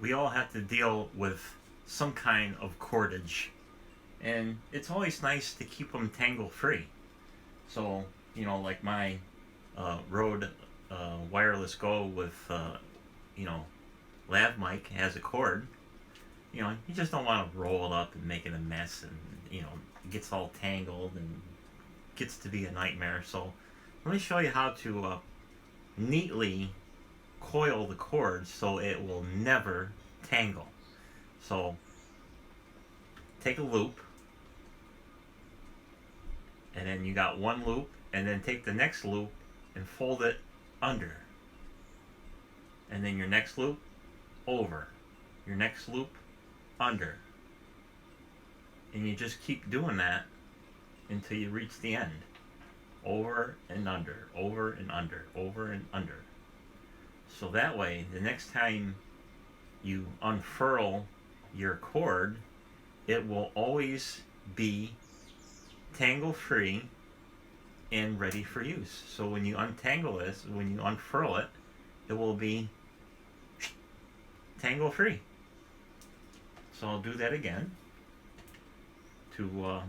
we all have to deal with some kind of cordage, and it's always nice to keep them tangle free. So, like my Rode Wireless Go with, you know, lav mic has a cord. You just don't want to roll it up and make it a mess, and it gets all tangled and gets to be a nightmare. So let me show you how to neatly coil the cord so it will never tangle. So take a loop, and then you got one loop, and then take the next loop and fold it under, and then your next loop over, your next loop under, and you just keep doing that until you reach the end. Over and under, over and under, over and under. So that way, the next time you unfurl your cord, it will always be tangle free and ready for use. So when you untangle this, when you unfurl it, it will be tangle free. So I'll do that again to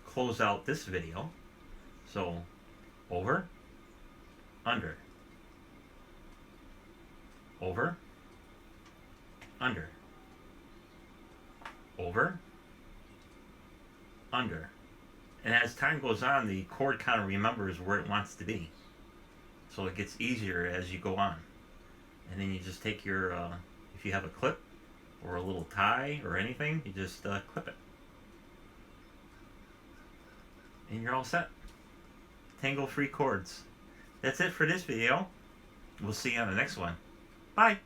close out this video. So over, under, over, under, over, under. And as time goes on, the cord kind of remembers where it wants to be. So it gets easier as you go on. And then you just take your, if you have a clip or a little tie or anything, you just clip it. And you're all set. Tangle-free cords. That's it for this video. We'll see you on the next one. Bye.